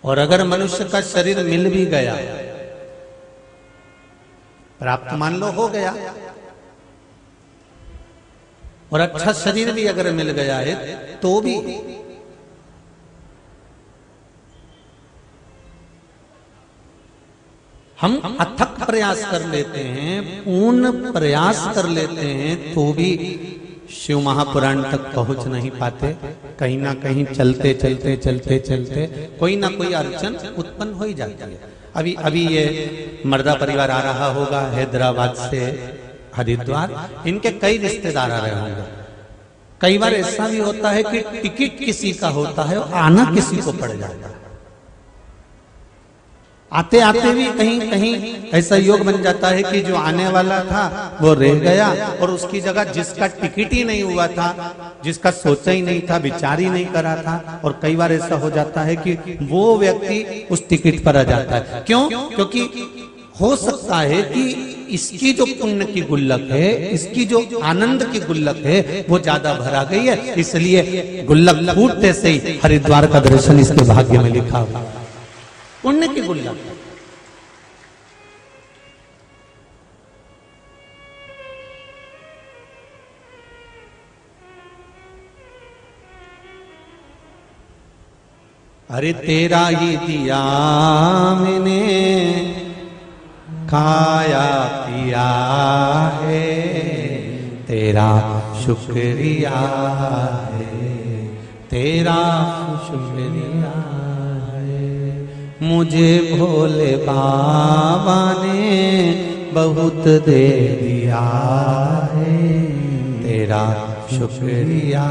और अगर मनुष्य का शरीर मिल भी गया, प्राप्त मान लो हो गया, और अच्छा शरीर भी अगर मिल गया है तो भी हम अथक प्रयास कर लेते हैं, पूर्ण प्रयास कर लेते हैं, तो भी शिव महापुराण तक पहुंच नहीं पाते। कहीं ना कहीं चलते चलते चलते चलते कोई ना कोई अड़चन उत्पन्न हो ही जाती है। अभी ये मर्दा परिवार आ रहा होगा हैदराबाद से हरिद्वार, इनके कई रिश्तेदार आ रहे होंगे। कई बार ऐसा भी होता है कि टिकट किसी का होता है और आना किसी को पड़ जाता है। आते आते भी कहीं कहीं ऐसा योग बन जाता है कि जो आने वाला था वो रह गया, और उसकी जगह जिसका टिकट ही नहीं हुआ था, जिसका सोचा ही नहीं था, विचार ही नहीं करा था, और कई बार ऐसा हो जाता है कि वो व्यक्ति उस टिकट पर आ जाता है। क्यों? क्योंकि हो सकता है कि इसकी जो पुण्य की गुल्लक है, इसकी जो आनंद की गुल्लक है, वो ज्यादा भरा गई है, इसलिए गुल्लक फूटते से ही हरिद्वार का दर्शन इसके भाग्य में लिखा हुआ। पुण्य की गुल्लक। अरे तेरा ही दिया मैंने खाया पिया है, तेरा शुक्रिया है, तेरा शुक्रिया है। मुझे भोले बाबा ने बहुत दे दिया है, तेरा शुक्रिया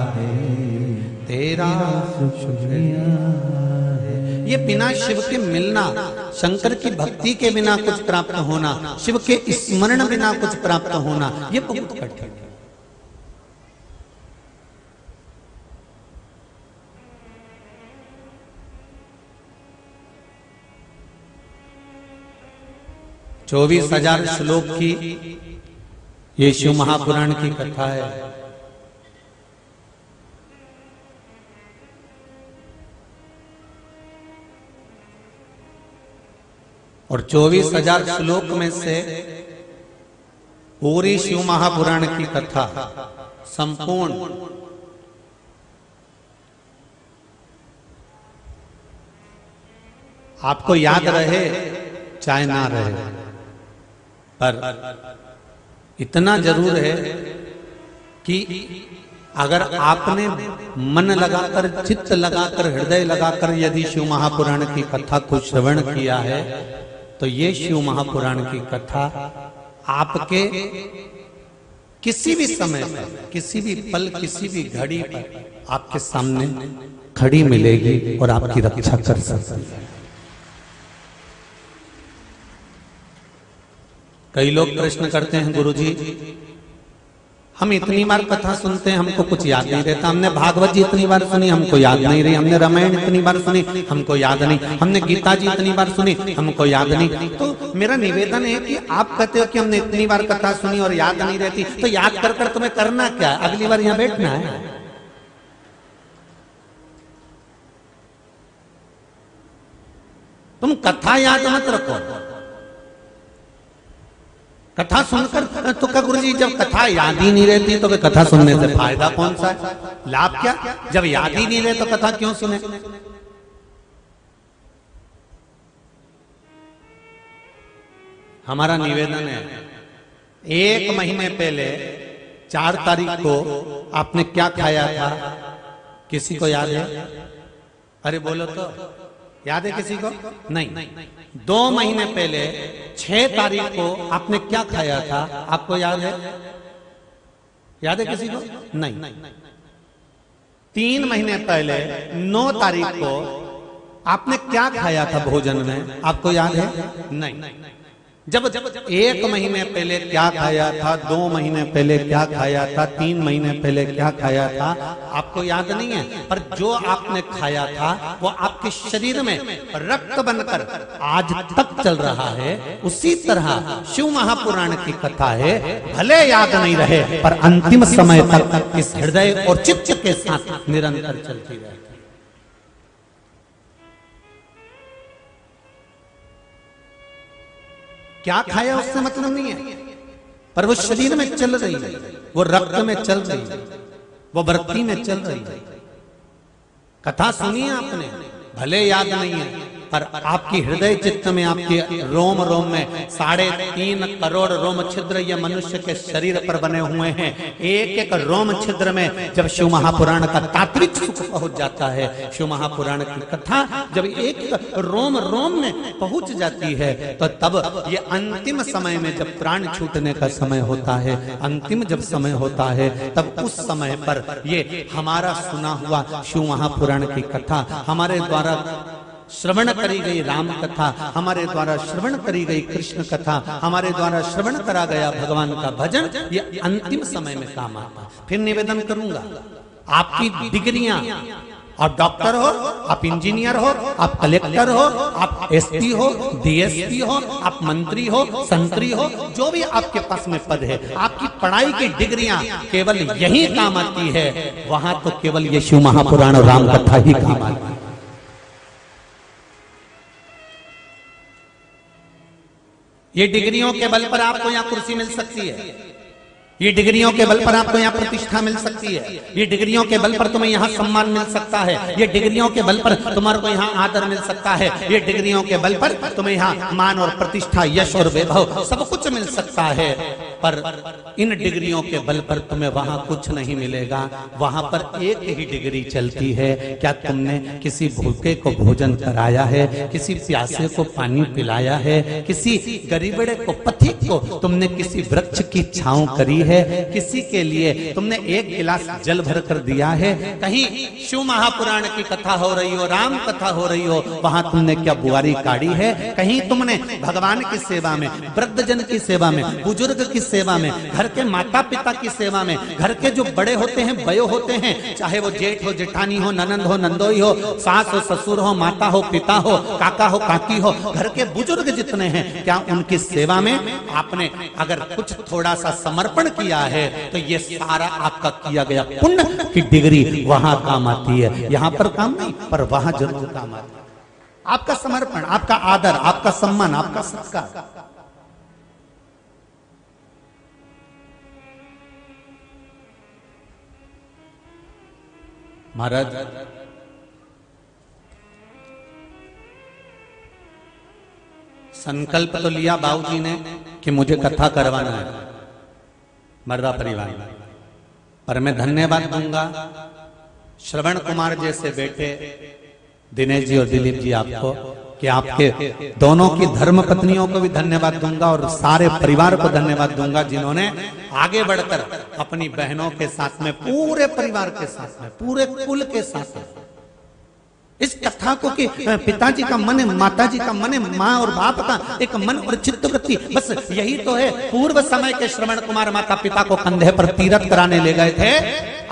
है, तेरा शुक्रिया है। ये बिना शिव के मिलना, शंकर की भक्ति के बिना कुछ प्राप्त होना, शिव के स्मरण बिना कुछ प्राप्त होना, ये बहुत कठिन है। चौबीस 24,000 श्लोक की ये शिव महापुराण की कथा है। और 24,000 श्लोक में से पूरी शिव महापुराण की कथा संपूर्ण आपको याद रहे चाहे ना रहे, पर इतना जरूर है कि अगर आपने मन लगाकर, चित्त लगाकर, हृदय लगाकर यदि शिव महापुराण की कथा को श्रवण किया है, तो ये शिव महापुराण की कथा आपके किसी भी समय पर, किसी भी पल, किसी भी घड़ी पर आपके सामने खड़ी मिलेगी और आपकी रक्षा कर सकती है। कई लोग प्रश्न करते हैं, गुरुजी हम इतनी बार कथा सुनते हैं, हमको कुछ याद नहीं रहता। हमने भागवत जी इतनी बार सुनी, हमको याद नहीं रही। हमने रामायण इतनी बार सुनी, हमको याद नहीं। हमने गीता जी इतनी बार सुनी, हमको याद नहीं। तो मेरा निवेदन है कि आप कहते हो कि हमने इतनी बार कथा सुनी और याद नहीं रहती, तो याद कर कर तुम्हें करना क्या है? अगली बार यहाँ बैठना है। तुम कथा याद मत रखो। कथा सुनकर तो क्या गुरुजी, जब कथा याद ही नहीं रहती तो कथा सुनने से फायदा कौन सा है? लाभ क्या? जब याद ही नहीं रहे तो कथा क्यों सुने? हमारा निवेदन है, 1 महीने पहले 4 तारीख को आपने क्या खाया था? किसी को याद है? अरे बोलो तो, याद है किसी को? नहीं। 2 महीने पहले 6 तारीख को आपने क्या खाया था? आपको याद है? याद है किसी को? नहीं। 3 महीने पहले 9 तारीख को आपने क्या खाया था भोजन में? आपको याद है? नहीं। जब 1 महीने पहले क्या खाया था, 2 महीने पहले क्या खाया था, 3 महीने पहले क्या खाया था, आपको याद नहीं है। पर जो आपने खाया था वो आपके शरीर में रक्त बनकर आज तक चल रहा है। उसी तरह शिव महापुराण की कथा है, भले याद नहीं रहे पर अंतिम समय तक इस हृदय और चित्त के साथ निरंतर चलती रहेगी। क्या खाया उससे मतलब नहीं है, पर वो शरीर में चल रही है, वो रक्त में चल रही है, वो वृत्ति में चल रही है। कथा सुनी है आपने, भले याद नहीं है, पर आपकी हृदय चित्त में, आपके रोम रोम में 3.5 करोड़ रोम छिद्र ये मनुष्य के शरीर पर बने हुए हैं। एक एक रोम छिद्र में जब शिव महापुराण का तात्विक सुख पहुंच जाता है, शिव महापुराण की कथा जब एक रोम रोम में पहुंच जाती है, तो तब ये अंतिम समय में जब प्राण छूटने का समय होता है, अंतिम जब समय होता है, तब उस समय पर ये हमारा सुना हुआ शिव महापुराण की कथा, हमारे द्वारा श्रवण करी गई राम कथा, हमारे द्वारा श्रवण करी गई कृष्ण कथा, हमारे द्वारा श्रवण करा गया भगवान का भजन, ये अंतिम समय में काम आता। फिर निवेदन करूंगा, आपकी डिग्रियां, आप डॉक्टर हो, आप इंजीनियर हो, आप कलेक्टर हो, आप एसपी हो, डीएसपी हो, आप मंत्री हो, संतरी हो, जो भी आपके पास में पद है, आपकी पढ़ाई की डिग्रियां केवल यही काम आती है, वहां तो केवल ये शिव महापुराण और राम कथा ही काम आती है। ये डिग्रियों के बल पर आपको यहाँ कुर्सी मिल सकती है, ये डिग्रियों के बल पर आपको यहाँ प्रतिष्ठा मिल सकती है, ये डिग्रियों के बल पर तुम्हें यहाँ सम्मान मिल सकता है, ये डिग्रियों के बल पर तुम्हारे को यहाँ आदर मिल सकता है, ये डिग्रियों के बल पर तुम्हें यहाँ मान और प्रतिष्ठा, यश और वैभव सब कुछ मिल सकता है। पर इन डिग्रियों के बल पर तुम्हें वहां कुछ नहीं मिलेगा। वहां पर एक ही डिग्री चलती है, क्या तुमने किसी भूखे को भोजन कराया है, किसी प्यासे को पानी पिलाया है, किसी गरीबड़े को, पथिक को तुमने किसी वृक्ष की छांव करी है, किसी के लिए तुमने एक गिलास जल भर कर दिया है? कहीं शिव महापुराण की कथा हो रही हो, राम कथा हो रही हो, वहां तुमने क्या बुआरी काढ़ी है? कहीं तुमने भगवान की सेवा में, वृद्धजन की सेवा में, बुजुर्ग की सेवा में, घर के माता पिता की सेवा में, घर के जो बड़े होते हैं, बयो होते हैं, चाहे वो जेठ हो, जेठानी हो, ननंद हो, नंदोई हो, सास हो, ससुर हो, माता हो, पिता हो, काका हो, काकी हो, घर के बुजुर्ग जितने हैं, क्या उनकी सेवा में आपने अगर कुछ थोड़ा सा समर्पण किया है तो ये सारा आपका किया गया पुण्य की डिग्री वहां काम आती है। यहां पर काम नहीं, पर वहां जरूर काम आती है। आपका समर्पण, आपका आदर, आपका सम्मान, आपका सत्कार। महाराज संकल्प तो लिया बाबूजी ने कि मुझे कथा करवाना है मर्दा परिवार में, पर मैं धन्यवाद दूंगा श्रवण कुमार जैसे बेटे दिनेश जी और दिलीप जी आपको, कि आपके दोनों की धर्म पत्नियों को भी धन्यवाद दूंगा और सारे परिवार को धन्यवाद दूंगा जिन्होंने आगे बढ़कर अपनी बहनों के साथ में, पूरे परिवार के साथ में, पूरे कुल के साथ में इस कथा को, कि पिताजी का मन है, माताजी का मन है, माँ और बाप का एक मन और चित्तवृत्ति, बस यही तो है। पूर्व समय के श्रवण कुमार माता पिता को कंधे पर तीरथ कराने ले गए थे।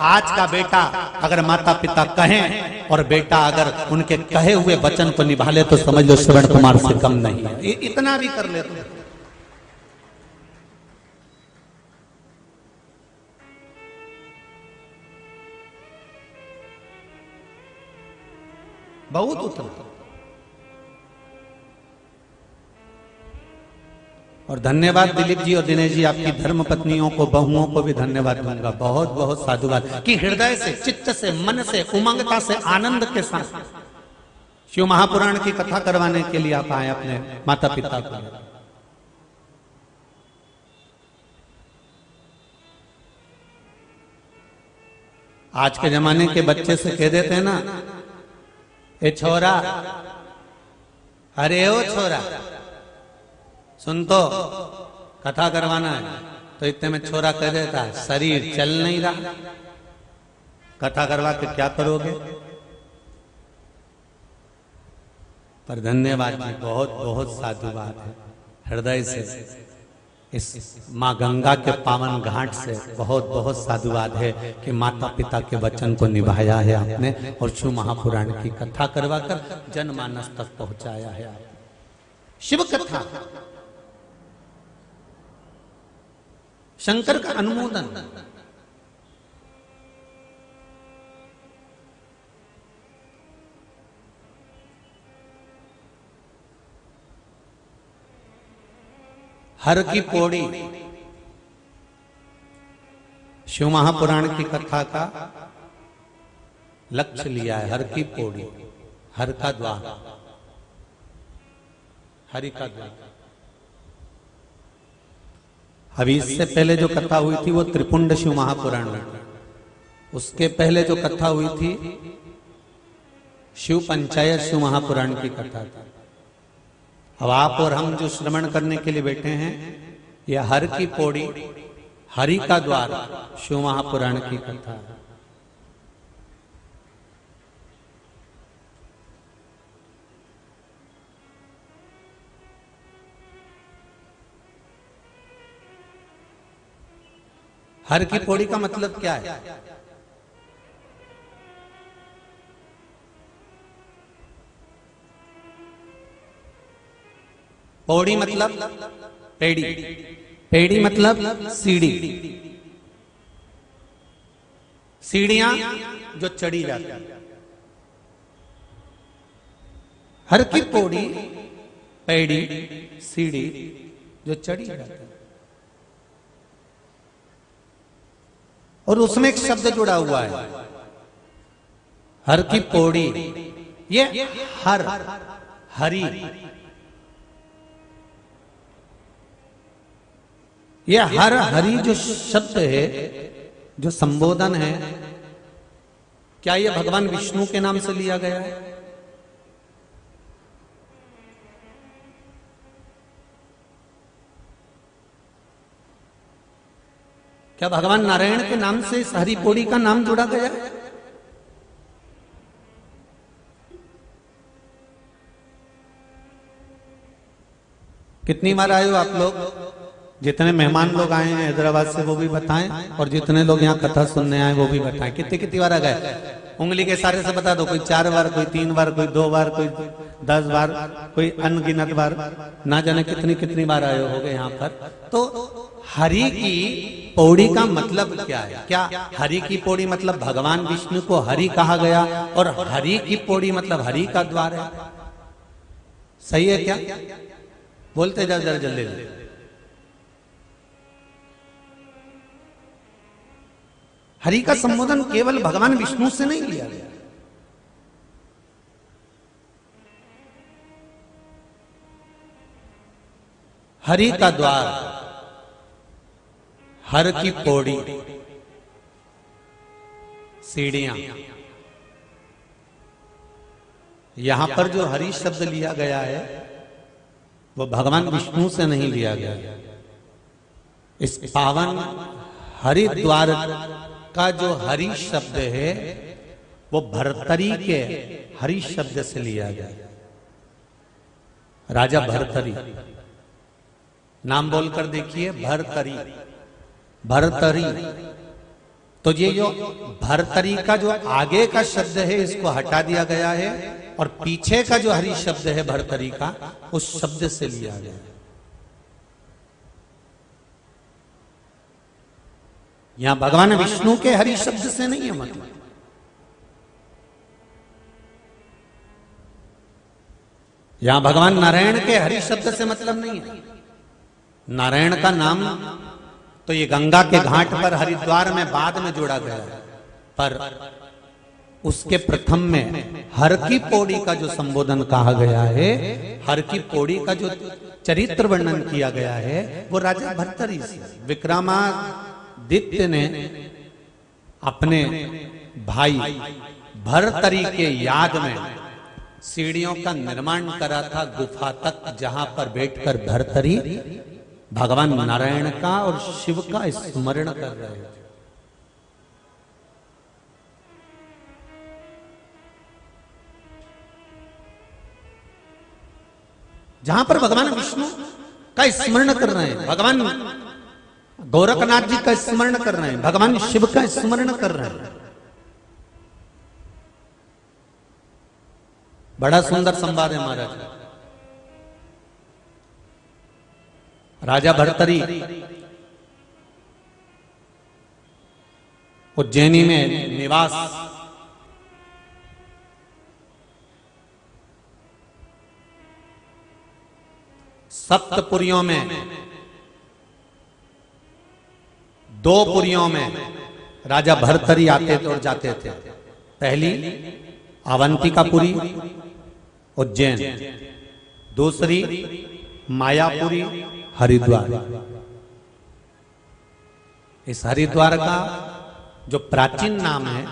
आज का बेटा अगर माता पिता कहें और बेटा अगर उनके कहे हुए वचन को निभा ले तो समझ लो श्रवण कुमार से कम नहीं है। इतना भी कर ले तो बहुत उत्तम। और धन्यवाद दिलीप जी और दिनेश जी, आपकी धर्म पत्नियों को, बहुओं को भी धन्यवाद दूंगा। बहुत बहुत साधुवाद कि हृदय से, चित्त से, मन से, उमंगता से, आनंद के साथ शिव महापुराण की कथा करवाने के लिए आप आए अपने माता पिता को। आज के जमाने के बच्चे से कह देते हैं ना, ए छोरा, अरे ओ छोरा, सुन तो कथा करवाना है, तो इतने में छोरा कह देता है शरीर चल नहीं रहा, कथा करवा के क्या करोगे? पर धन्यवाद जी, बहुत बहुत साधुवाद है हृदय से, इस माँ गंगा के पावन घाट से बहुत बहुत साधुवाद है कि माता पिता के वचन को निभाया है आपने और शिव महापुराण की कथा करवाकर जनमानस तक पहुंचाया है आपने। शिव कथा, शंकर का अनुमोदन, हर की पौड़ी शिव महापुराण की कथा का लक्ष्य लिया है। हर की पौड़ी, हर का द्वार, हरि का द्वार। अभी इससे पहले जो कथा हुई थी वो त्रिपुंड शिव महापुराण में, उसके पहले जो कथा हुई थी शिव पंचायत शिव महापुराण की कथा थी। अब आप और हम जो श्रवण करने के लिए बैठे हैं, यह हर की पौड़ी, हरि का द्वार शिव महापुराण की कथा है। हर की पौड़ी का मतलब क्या है? पौड़ी मतलब पेड़ी, पेड़ी मतलब सीढ़ी, सीढ़ियां जो चढ़ी जाती है। हर की पौड़ी, पेड़ी, सीढ़ी जो चढ़ी जाती है। और उसमें एक शब्द जुड़ा हुआ है, हर की पौड़ी। ये हर, हरि, ये हर हरि जो शब्द है, जो संबोधन है, क्या ये भगवान विष्णु के नाम से लिया गया है? क्या भगवान नारायण के नाम से इस हरि पौड़ी का नाम जुड़ा गया है? कितनी बार आए हो आप लोग? जितने मेहमान लोग आए हैं हैदराबाद से वो भी बताएं, और जितने लोग यहाँ कथा सुनने आए वो भी बताएं। कितनी कितनी बार आ गए? उंगली के सारे से बता दो। कोई 4 बार, कोई 3 बार, कोई 2 बार, कोई 10 बार, कोई अनगिनत बार, ना जाने कितनी कितनी बार आए हो गए यहाँ पर। तो हरि की पौड़ी का मतलब क्या है? क्या हरि की पौड़ी मतलब भगवान विष्णु को हरि कहा गया, और हरि की पौड़ी मतलब हरि का द्वार है? सही है क्या? बोलते जाओ जरा जल्दी जल्दी। हरि का संबोधन केवल भगवान विष्णु से नहीं लिया गया। हरि का द्वार, हर की पौड़ी, सीढ़ियां, यहां पर जो हरि शब्द लिया गया है वो भगवान विष्णु से नहीं लिया गया। इस पावन हरिद्वार का जो हरि शब्द है वो भर्तरी के हरि शब्द से लिया गया। राजा भर्तरी, नाम बोलकर देखिए, भर्तरी, भर्तरी। तो ये जो भर्तरी का जो आगे का शब्द है इसको हटा दिया गया है, और पीछे का जो हरि शब्द है भर्तरी का, उस शब्द से लिया गया है। यहां भगवान विष्णु के हरि शब्द से नहीं है मतलब। यहां भगवान नारायण के हरि शब्द से मतलब नहीं है। नारायण का नाम तो ये गंगा के घाट पर हरिद्वार में बाद में जोड़ा गया है, पर उसके प्रथम में हर की पौड़ी का जो संबोधन कहा गया है, हर की पौड़ी का जो चरित्र वर्णन किया गया है, वो राजा भर्तरी से। विक्रमादित्य ने अपने भाई भर्तरी के याद में सीढ़ियों का निर्माण करा था गुफा तक, जहां पर बैठकर भर्तरी भगवान नारायण का और शिव का स्मरण कर रहे थे। जहां पर भगवान विष्णु का स्मरण कर रहे हैं, भगवान गोरखनाथ जी का स्मरण कर रहे हैं, भगवान शिव का स्मरण कर रहे हैं। बड़ा सुंदर संवाद है महाराज। राजा भर्तरी उज्जैनी में निवास, सप्तपुरियों में दो पुरियों में राजा भर्तरी आते थे और जाते थे। पहली अवंतिकापुरी उज्जैन, दूसरी मायापुरी हरिद्वार। इस हरिद्वार का जो प्राचीन नाम है,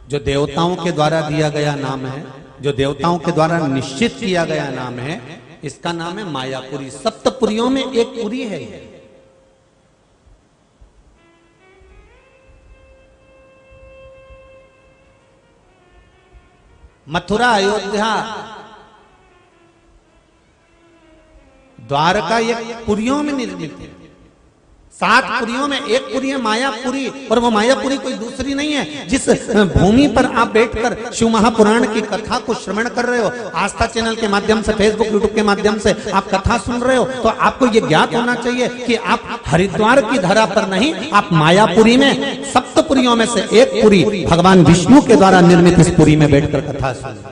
जो देवताओं के द्वारा दिया गया नाम है, जो देवताओं के द्वारा निश्चित किया गया नाम है, इसका नाम है मायापुरी। सप्तपुरियों में एक पुरी है। मथुरा, अयोध्या, द्वारका ये पुरियों में निर्मित है। 7 पुरियों में एक पुरी है मायापुरी, और वो मायापुरी कोई दूसरी नहीं है। जिस भूमि पर आप बैठकर शिव महापुराण की कथा को श्रवण कर रहे हो, आस्था चैनल के माध्यम से, फेसबुक यूट्यूब के माध्यम से आप कथा सुन रहे हो, तो आपको ये ज्ञात होना चाहिए कि आप हरिद्वार की धरा पर नहीं, आप मायापुरी में, सप्तपुरियों में से एक पुरी भगवान विष्णु के द्वारा निर्मित इस पुरी में बैठकर कथा सुन।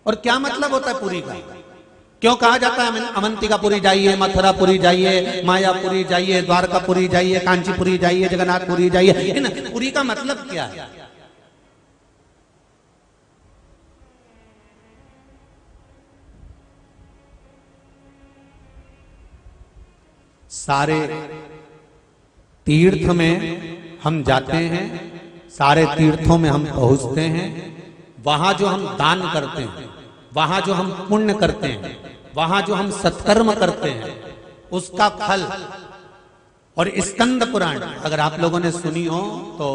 और क्या मतलब होता है पुरी का? क्यों कहा जाता है अवंतिकापुरी जाइए, मथुरापुरी जाइए, मायापुरी जाइए, द्वारकापुरी जाइए, कांचीपुरी जाइए, जगन्नाथपुरी जाइए? इन पुरी का मतलब क्या है? सारे तीर्थ में हम जाते हैं, सारे तीर्थों में हम पहुंचते हैं, वहां जो हम दान करते हैं, वहां जो हम पुण्य करते हैं, वहां जो हम सत्कर्म करते हैं, उसका फल। और स्कंद पुराण अगर आप लोगों ने सुनी हो तो,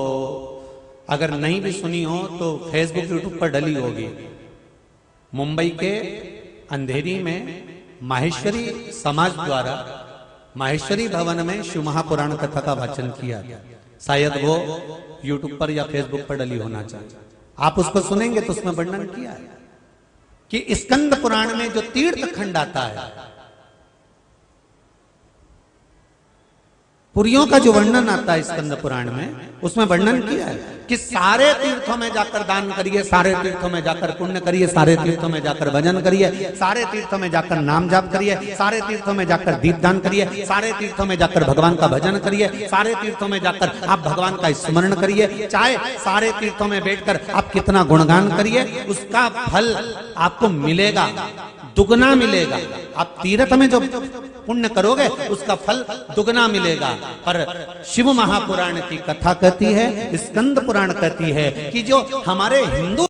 अगर नहीं भी सुनी हो तो फेसबुक यूट्यूब पर डली होगी। मुंबई के अंधेरी में माहेश्वरी समाज द्वारा माहेश्वरी भवन में शिव महापुराण कथा का वाचन किया गया। शायद वो यूट्यूब पर या फेसबुक पर डली होना चाहिए। आप उसको सुनेंगे तो उसमें वर्णन किया है कि स्कंद पुराण में जो तीर्थ खंड आता है, पुरियों का जो वर्णन आता है स्कंद पुराण में, उसमें वर्णन किया है कि सारे तीर्थों में जाकर दान करिए, सारे तीर्थों में जाकर पुण्य करिए, सारे तीर्थों में जाकर भजन करिए, सारे तीर्थों में जाकर नाम जाप करिए, सारे तीर्थों में जाकर दीप दान करिए, सारे तीर्थों में जाकर भगवान का भजन करिए, सारे तीर्थों में जाकर आप भगवान का स्मरण करिए। चाहे सारे तीर्थों में बैठकर आप कितना गुणगान करिए, उसका फल आपको मिलेगा, दुगना मिलेगा। आप तीर्थ में जो पुण्य करोगे उसका फल दुगना मिलेगा। पर शिव महापुराण की कथा कहती है, स्कंद पुराण कहती है कि जो हमारे हिंदू